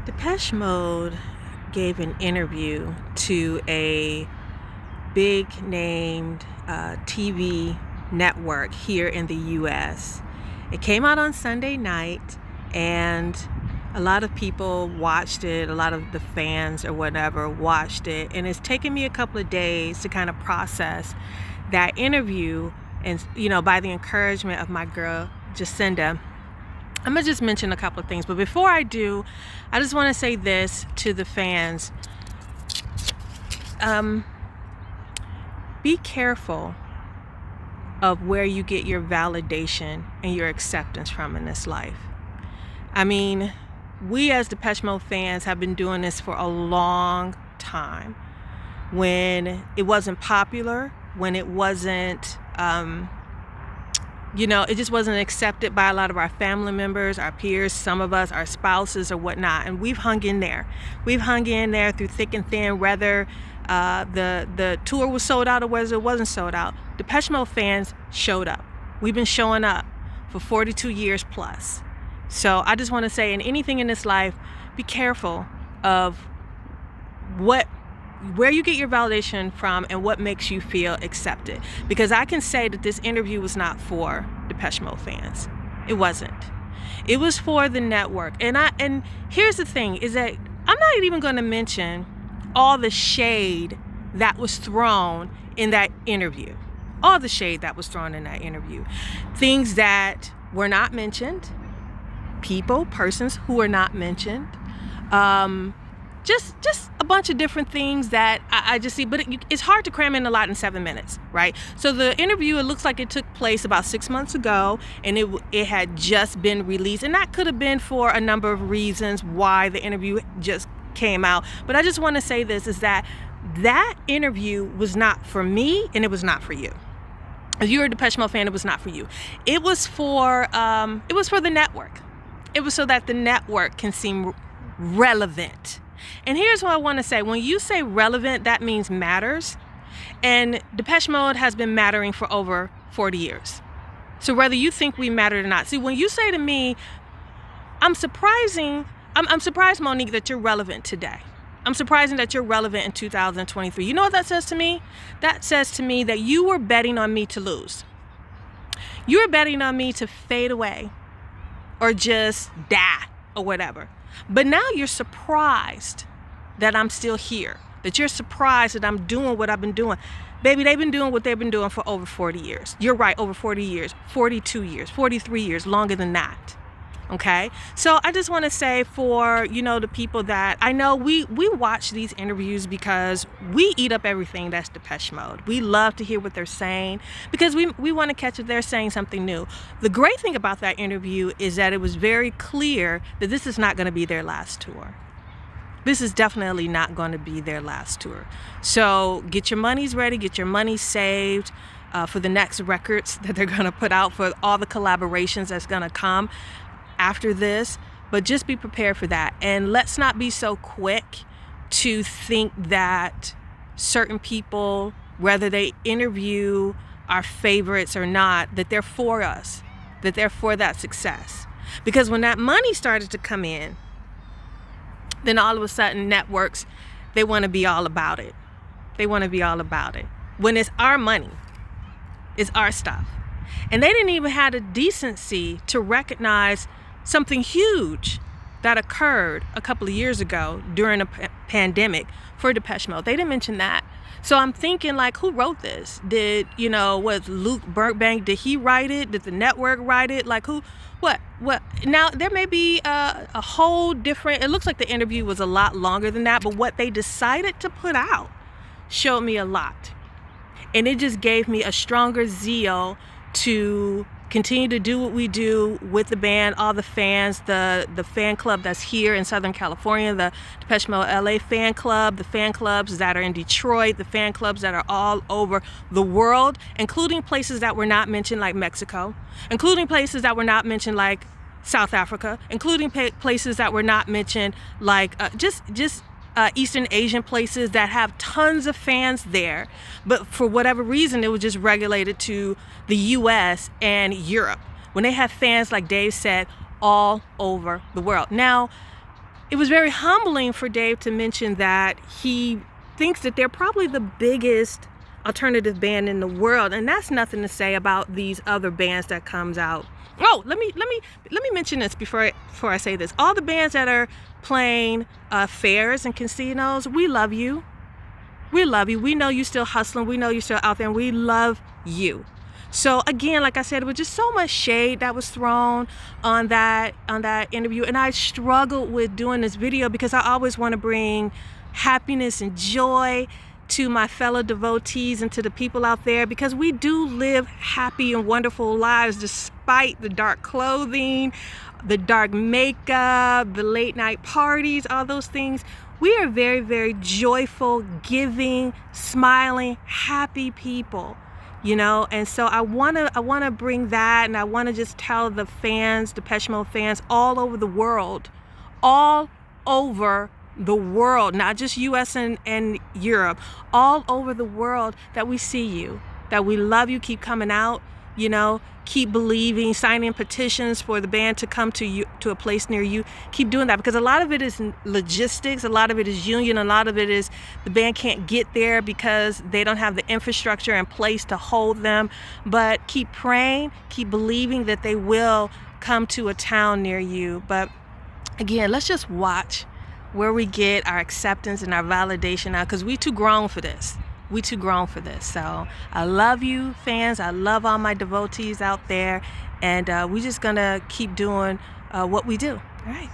Depeche Mode gave an interview to a big named TV network here in the US. It came out on Sunday night, and a lot of people watched it. A lot of the fans or whatever watched it, and it's taken me a couple of days to kind of process that interview. And by the encouragement of my girl Jacinda, I'm gonna just mention a couple of things. But before I do, I just want to say this to the fans. Be careful of where you get your validation and your acceptance from in this life. I mean, we as Depeche Mode fans have been doing this for a long time. When it wasn't popular, when it wasn't, it just wasn't accepted by a lot of our family members, our peers, some of us, our spouses or whatnot. And we've hung in there. We've hung in there through thick and thin, whether the tour was sold out or whether it wasn't sold out. Depeche Mode fans showed up. We've been showing up for 42 years plus. So I just want to say, in anything in this life, be careful of where you get your validation from and what makes you feel accepted. Because I can say that this interview was not for Depeche Mode fans. It wasn't. It was for the network. And here's the thing, is that I'm not even going to mention all the shade that was thrown in that interview. All the shade that was thrown in that interview. Things that were not mentioned. Persons who were not mentioned. Just a bunch of different things that I just see, but it's hard to cram in a lot in 7 minutes, right? So the interview, it looks like it took place about 6 months ago, and it had just been released, and that could have been for a number of reasons why the interview just came out. But I just want to say this, is that interview was not for me, and it was not for you. If you're a Depeche Mode fan, it was not for you. It was for the network. It was so that the network can seem relevant. And here's what I want to say. When you say relevant, that means matters. And Depeche Mode has been mattering for over 40 years. So whether you think we mattered or not. See, when you say to me, I'm surprised, Monique, that you're relevant today. I'm surprised that you're relevant in 2023. You know what that says to me? That says to me that you were betting on me to lose. You were betting on me to fade away or just die or whatever. But now you're surprised that I'm still here, that you're surprised that I'm doing what I've been doing. Baby, they've been doing what they've been doing for over 40 years. You're right, over 40 years, 42 years, 43 years, longer than that. Okay? So I just want to say for, the people that I know, we watch these interviews because we eat up everything that's Depeche Mode. We love to hear what they're saying because we want to catch if they're saying something new. The great thing about that interview is that it was very clear that this is not going to be their last tour. This is definitely not going to be their last tour. So get your monies ready, get your money saved for the next records that they're going to put out, for all the collaborations that's going to come after this. But just be prepared for that. And let's not be so quick to think that certain people, whether they interview our favorites or not, that they're for us, that they're for that success. Because when that money started to come in, then all of a sudden networks, they want to be all about it. They want to be all about it. When it's our money, it's our stuff. And they didn't even have the decency to recognize something huge that occurred a couple of years ago during a pandemic for Depeche Mode. They didn't mention that. So I'm thinking, like, who wrote this? Was Luke Burbank, did he write it? Did the network write it? Like, who? What? Now, there may be a whole different, it looks like the interview was a lot longer than that, but what they decided to put out showed me a lot. And it just gave me a stronger zeal to continue to do what we do with the band, all the fans, the fan club that's here in Southern California, the Depeche Mode LA fan club, the fan clubs that are in Detroit, the fan clubs that are all over the world, including places that were not mentioned like Mexico, including places that were not mentioned like South Africa, including places that were not mentioned like just Eastern Asian places that have tons of fans there, but for whatever reason it was just regulated to the US and Europe, when they have fans, like Dave said, all over the world. Now, it was very humbling for Dave to mention that he thinks that they're probably the biggest alternative band in the world, and that's nothing to say about these other bands that comes out. Oh, let me mention this before I say this. All the bands that are playing fairs and casinos, we love you. We love you. We know you're still hustling. We know you're still out there, and we love you. So again, like I said, it was just so much shade that was thrown on that interview, and I struggled with doing this video because I always want to bring happiness and joy to my fellow devotees and to the people out there, because we do live happy and wonderful lives despite the dark clothing, the dark makeup, the late night parties, all those things. We are very, very joyful, giving, smiling, happy people, you know. And so I wanna bring that, and I wanna just tell the fans, Depeche Mode fans all over the world, not just US and Europe, all over the world, that we see you, that we love you. Keep coming out, you know, keep believing, signing petitions for the band to come to you, to a place near you. Keep doing that, because a lot of it is logistics, a lot of it is union, a lot of it is the band can't get there because they don't have the infrastructure in place to hold them. But keep praying, keep believing that they will come to a town near you. But again, let's just watch where we get our acceptance and our validation now, because we too grown for this. We too grown for this. So I love you, fans. I love all my devotees out there, and we're just gonna keep doing what we do. All right.